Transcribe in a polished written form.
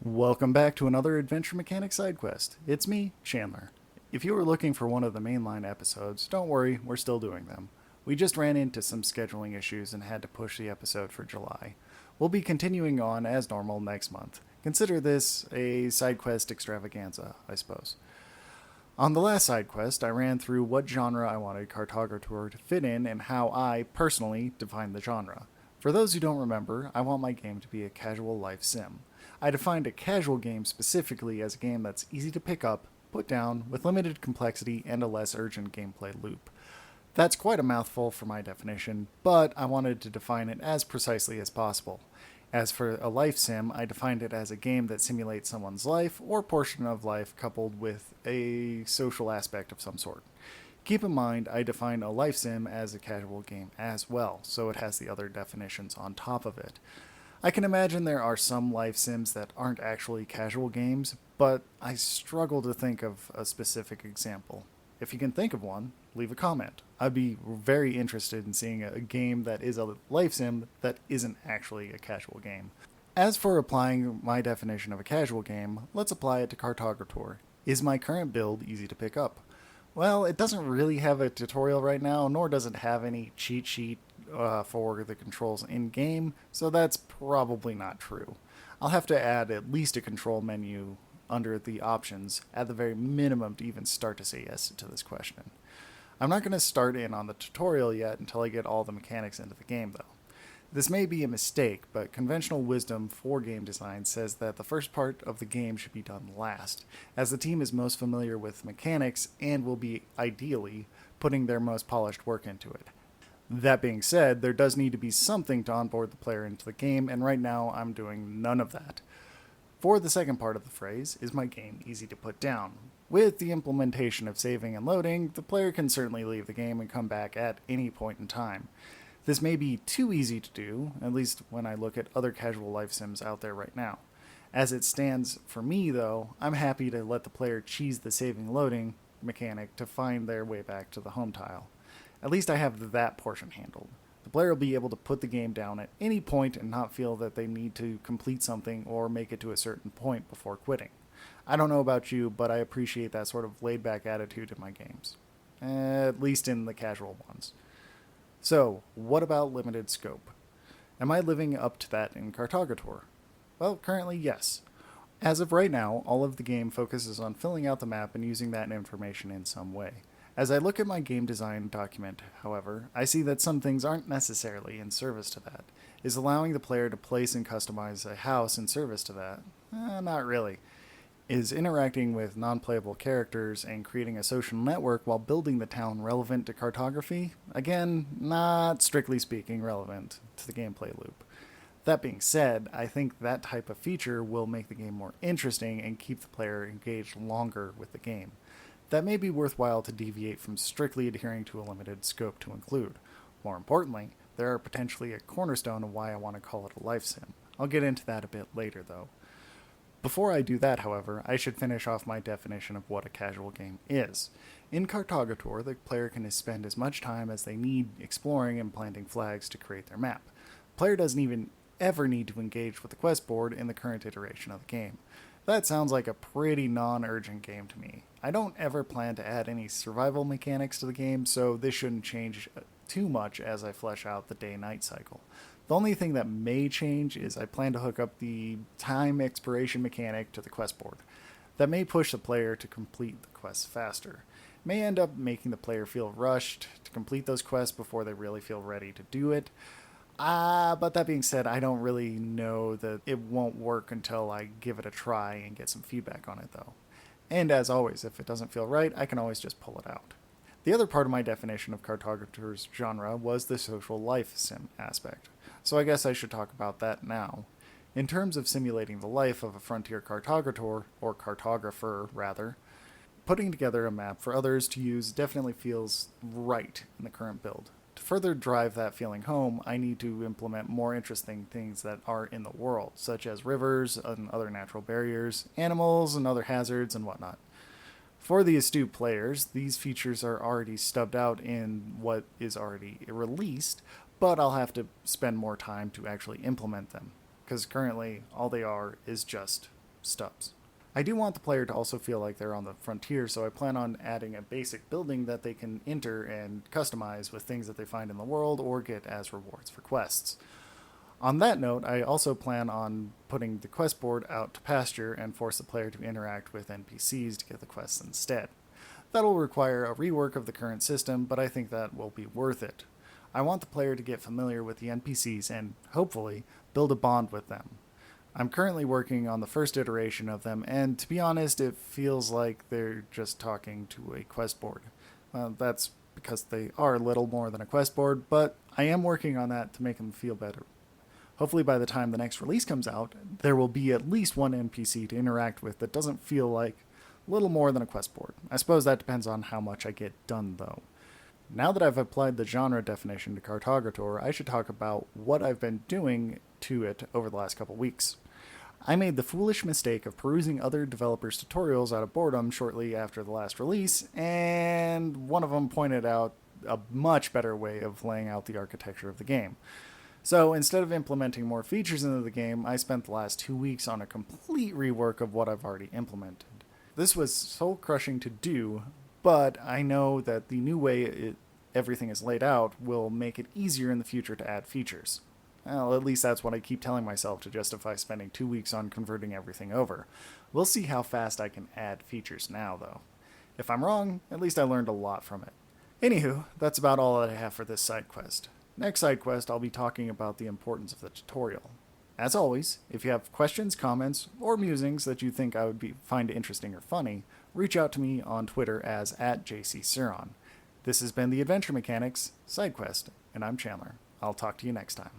Welcome back to another Adventure Mechanic side quest. It's me, Chandler. If you were looking for one of the mainline episodes, don't worry, we're still doing them. We just ran into some scheduling issues and had to push the episode for July. We'll be continuing on as normal next month. Consider this a side quest extravaganza, I suppose. On the last side quest, I ran through what genre I wanted CartograTour to fit in and how I, personally, defined the genre. For those who don't remember, I want my game to be a casual life sim. I defined a casual game specifically as a game that's easy to pick up, put down, with limited complexity and a less urgent gameplay loop. That's quite a mouthful for my definition, but I wanted to define it as precisely as possible. As for a life sim, I defined it as a game that simulates someone's life or portion of life coupled with a social aspect of some sort. Keep in mind, I define a life sim as a casual game as well, so it has the other definitions on top of it. I can imagine there are some life sims that aren't actually casual games, but I struggle to think of a specific example. If you can think of one, leave a comment. I'd be very interested in seeing a game that is a life sim that isn't actually a casual game. As for applying my definition of a casual game, let's apply it to CartograTour. Is my current build easy to pick up? Well, it doesn't really have a tutorial right now, nor does it have any cheat sheet for the controls in game, so that's probably not true. I'll have to add at least a control menu under the options at the very minimum to even start to say yes to this question. I'm not going to start in on the tutorial yet until I get all the mechanics into the game, though. This may be a mistake, but conventional wisdom for game design says that the first part of the game should be done last, as the team is most familiar with mechanics and will be, ideally, putting their most polished work into it. That being said, there does need to be something to onboard the player into the game, and right now I'm doing none of that. For the second part of the phrase, is my game easy to put down? With the implementation of saving and loading, the player can certainly leave the game and come back at any point in time. This may be too easy to do, at least when I look at other casual life sims out there right now. As it stands for me, though, I'm happy to let the player cheese the saving loading mechanic to find their way back to the home tile. At least I have that portion handled. The player will be able to put the game down at any point and not feel that they need to complete something or make it to a certain point before quitting. I don't know about you, but I appreciate that sort of laid back attitude in my games. At least in the casual ones. So, what about limited scope? Am I living up to that in CartograTour? Well, currently, yes. As of right now, all of the game focuses on filling out the map and using that information in some way. As I look at my game design document, however, I see that some things aren't necessarily in service to that. Is allowing the player to place and customize a house in service to that? Not really. Is interacting with non-playable characters and creating a social network while building the town relevant to cartography? Again, not strictly speaking relevant to the gameplay loop. That being said, I think that type of feature will make the game more interesting and keep the player engaged longer with the game. That may be worthwhile to deviate from strictly adhering to a limited scope to include. More importantly, there are potentially a cornerstone of why I want to call it a life sim. I'll get into that a bit later, though. Before I do that, however, I should finish off my definition of what a casual game is. In CartograTour, the player can spend as much time as they need exploring and planting flags to create their map. The player doesn't even ever need to engage with the quest board in the current iteration of the game. That sounds like a pretty non-urgent game to me. I don't ever plan to add any survival mechanics to the game, so this shouldn't change too much as I flesh out the day-night cycle. The only thing that may change is I plan to hook up the time expiration mechanic to the quest board. That may push the player to complete the quests faster. It may end up making the player feel rushed to complete those quests before they really feel ready to do it. But that being said, I don't really know that it won't work until I give it a try and get some feedback on it, though. And as always, if it doesn't feel right, I can always just pull it out. The other part of my definition of CartograTour's genre was the social life sim aspect, so I guess I should talk about that now. In terms of simulating the life of a frontier cartogrator, or cartographer rather, putting together a map for others to use definitely feels right in the current build. To further drive that feeling home, I need to implement more interesting things that are in the world, such as rivers and other natural barriers, animals and other hazards and whatnot. For the astute players, these features are already stubbed out in what is already released, but I'll have to spend more time to actually implement them, because currently all they are is just stubs. I do want the player to also feel like they're on the frontier, so I plan on adding a basic building that they can enter and customize with things that they find in the world or get as rewards for quests. On that note, I also plan on putting the quest board out to pasture and force the player to interact with NPCs to get the quests instead. That'll require a rework of the current system, but I think that will be worth it. I want the player to get familiar with the NPCs and, hopefully, build a bond with them. I'm currently working on the first iteration of them, and to be honest, it feels like they're just talking to a quest board. That's because they are little more than a quest board, but I am working on that to make them feel better. Hopefully by the time the next release comes out, there will be at least one NPC to interact with that doesn't feel like little more than a quest board. I suppose that depends on how much I get done, though. Now that I've applied the genre definition to CartograTour, I should talk about what I've been doing to it over the last couple weeks. I made the foolish mistake of perusing other developers' tutorials out of boredom shortly after the last release, and one of them pointed out a much better way of laying out the architecture of the game. So instead of implementing more features into the game, I spent the last 2 weeks on a complete rework of what I've already implemented. This was soul-crushing to do, but I know that the new way everything is laid out will make it easier in the future to add features. Well, at least that's what I keep telling myself to justify spending 2 weeks on converting everything over. We'll see how fast I can add features now, though. If I'm wrong, at least I learned a lot from it. Anywho, that's about all that I have for this side quest. Next side quest, I'll be talking about the importance of the tutorial. As always, if you have questions, comments, or musings that you think I would find interesting or funny, reach out to me on Twitter as @JCSuron. This has been the Adventure Mechanics Side Quest, and I'm Chandler. I'll talk to you next time.